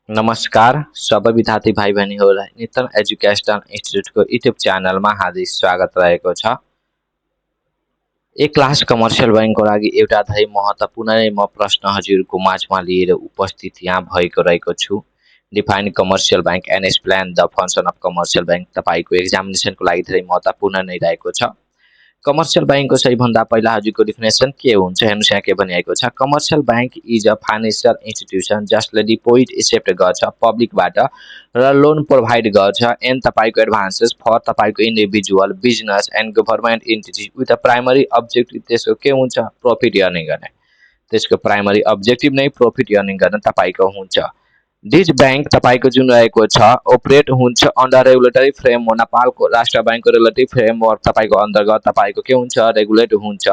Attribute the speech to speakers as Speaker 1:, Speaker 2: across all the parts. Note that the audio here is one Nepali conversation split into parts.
Speaker 1: नमस्कार सबै विद्यार्थी भाइ बहिनीहरूलाई नितन एजुकेशनल इन्स्टिट्युटको युट्युब च्यानलमा हार्दिक स्वागत रहेको छ। एक क्लास कमर्सियल बैंकको लागि एउटा धेरै महत्त्वपूर्ण म प्रश्न हजुरको माझमा लिएर उपस्थित यहाँ भएको रहेको छु। Define commercial bank and explain the function of commercial bank तपाईँको एक्जामिनेसनको लागि धेरै महत्त्वपूर्ण नै रहेको छ। कमर्सियल बैंकको सबैभन्दा पहिला हजुरको डिफिनेसन के हुन्छ हेर्नुहोस् यहाँ के भनिएको छ। Commercial bank is a financial institution जसले डिपोजिट एक्सेप्ट गर्छ पब्लिकबाट र लोन प्रोभाइड गर्छ एन्ड तपाईँको एडभान्सेस फर तपाईँको individual business and government entities with a primary objective त्यसको के हुन्छ प्रफिट अर्निङ गर्ने। त्यसको प्राइमरी अब्जेक्टिभ नै प्रफिट अर्निङ गर्न तपाईँको हुन्छ। दिस बैंक तपाईँको जुन रहेको छ अपरेट हुन्छ अन्डर रेगुलेटरी फ्रेमवर्क नेपालको राष्ट्र बैंकको रेगुलेटरी फ्रेमवर्क तपाईँको अन्तर्गत तपाईँको के हुन्छ रेगुलेट हुन्छ।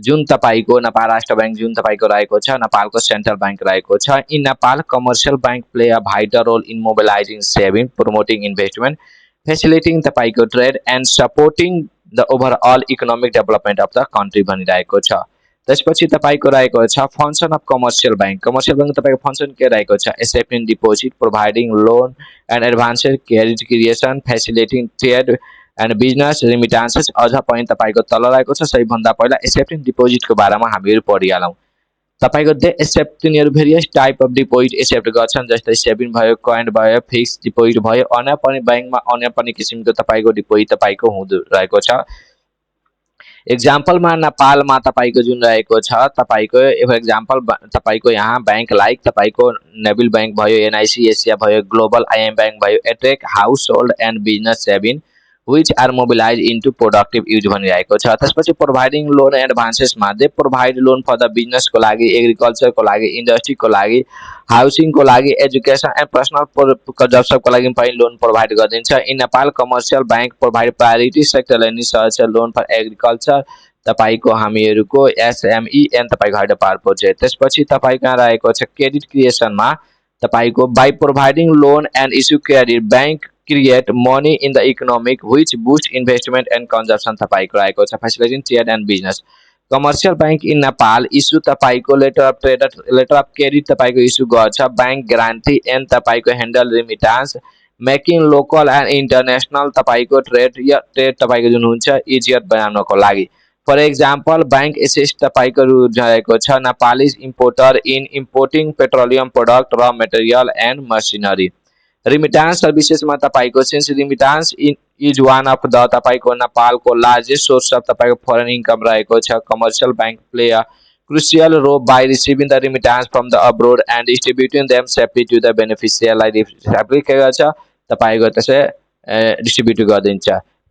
Speaker 1: जुन तपाईँको नेपाल राष्ट्र बैंक जुन तपाईँको रहेको छ नेपालको सेन्ट्रल बैंक रहेको छ। In Nepal commercial bank play a vital role in mobilising saving promoting investment facilitating तपाईँको trade and supporting the overall economic development of the country भनिरहेको छ। त्यसपछि तपाईँको रहेको छ function of commercial bank. Commercial bank तपाईँको फङ्सन के रहेको छ accepting deposit providing loan and advances credit creation facilitating trade and business remittances अझ पनि तपाईँको तल रहेको छ। सबैभन्दा पहिला एक्सेप्टिङ डिपोजिटको बारेमा हामीहरू पढिहालौँ। तपाईँको दे एक्सेप्ट तिनीहरू various type of deposit accept गर्छन् जस्तै सेभिङ भयो करेन्ट भयो फिक्स डिपोजिट भयो अन्य पनि ब्याङ्कमा अन्य पनि किसिमको तपाईँको डिपोजिट तपाईँको हुँदो रहेको छ। एक्जाम्पलमा नेपालमा तपाईँको जुन रहेको छ तपाईँको एक्जाम्पल तपाईँको यहाँ बैंक लाइक तपाईँको नेबिल बैंक भयो एनआइसी एसिया भयो ग्लोबल आइएम बैंक भयो attract household and business saving which are mobilise into productive use भनिरहेको छ। त्यसपछि प्रोभाइडिङ लोन एडभान्सेसमा they provide loan for the बिजनेसको लागि एग्रिकल्चरको लागि इन्डस्ट्रीको लागि हाउसिङको लागि एजुकेसन एन्ड पर्सनल जबसबको लागि पनि लोन प्रोभाइड गरिदिन्छ। In Nepal commercial bank provide priority sector lending सर्च लोन फर एग्रिकल्चर तपाईँको हामीहरूको एसएमई एन्ड तपाईँको हाइड्रोपावर प्रोजेक्ट। त्यसपछि तपाईँको यहाँ रहेको छ क्रेडिट क्रिएसनमा तपाईँको by providing loan and issue credit bank create money in the economic which boost investment and consumption तपाईँको रहेको छ facilitating trade and business. Commercial bank in Nepal issue तपाईँको लेटर अफ क्रेडिट तपाईँको इस्यु गर्छ बैंक ग्यारेन्टी एन्ड तपाईँको handle remittance making local and international तपाईँको ट्रेड तपाईँको जुन हुन्छ इजियर बनाउनको लागि। फर एक्जाम्पल बैंक एसिस्ट तपाईँको रहेको छ Nepalese importer in importing petroleum product र मेटेरियल एन्ड मसिनरी। रिमिटान्स सर्भिसेसमा तपाईँको since remittance is one of the तपाईँको नेपालको लार्जेस्ट सोर्स अफ तपाईँको फरेन इन्कम रहेको छ। Commercial bank play a crucial role by receiving the remittance from the abroad and distributing them separately to the beneficiary separately के गर्छ तपाईँको त्यसै डिस्ट्रिब्युट गरिदिन्छ।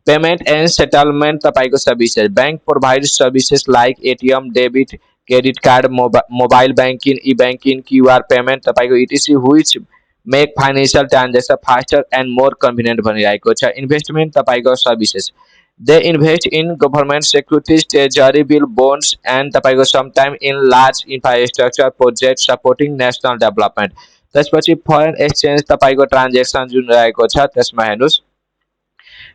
Speaker 1: पेमेन्ट एन्ड सेटलमेन्ट तपाईँको services bank provide services like ATM debit credit card mobile banking e banking QR payment तपाईँको ETC which make financial transaction faster and more convenient भनिरहेको छ। इन्भेस्टमेन्ट तपाईँको services they invest in government securities treasury bill bonds and तपाईँको sometime in large infrastructure projects supporting national development। त्यसपछि फरेन एक्सचेन्ज तपाईँको ट्रान्जेक्सन जुन रहेको छ त्यसमा हेर्नुहोस्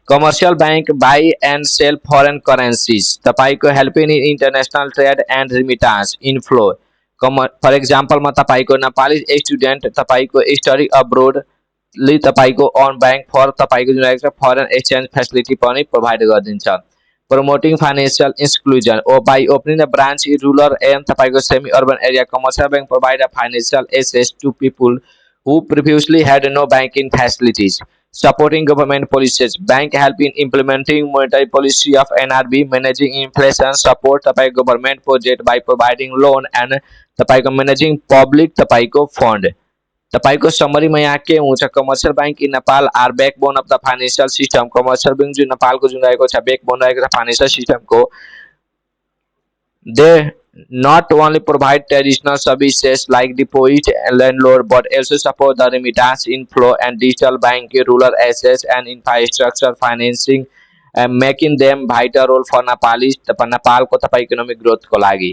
Speaker 1: commercial bank buy and sell foreign currencies तपाईँको helping in international trade and remittance inflow. For एक्जाम्पलमा तपाईँको नेपाली स्टुडेन्ट तपाईँको स्टडी अब्रोड ले तपाईँको अन बैंक फर तपाईँको जुन रहेको छ फरेन एक्सचेन्ज फेसिलिटी पनि प्रोभाइड गरिदिन्छ। Promoting financial inclusion oh by opening the branch in rural and तपाईँको semi urban area commercial bank provide a financial access to people who previously had no banking facilities. Supporting government policies bank help in implementing monetary policy of NRB managing inflation support तपाईँको government project by providing loan and तपाईँको मैनेजिङ पब्लिक तपाईँको फन्ड। तपाईँको समरीमा यहाँ के हुन्छ commercial bank in Nepal are backbone of the financial system. Commercial bank जुन नेपालको जुन रहेको छ ब्याकबोन रहेको छ फाइनेन्शियल सिस्टमको। They not only provide traditional services like deposit and landlord but also support the remittance inflow and digital banking rural assets and infrastructure financing and making them vital role for Nepal को तपाईँ इकोनोमिक ग्रोथ को लागि।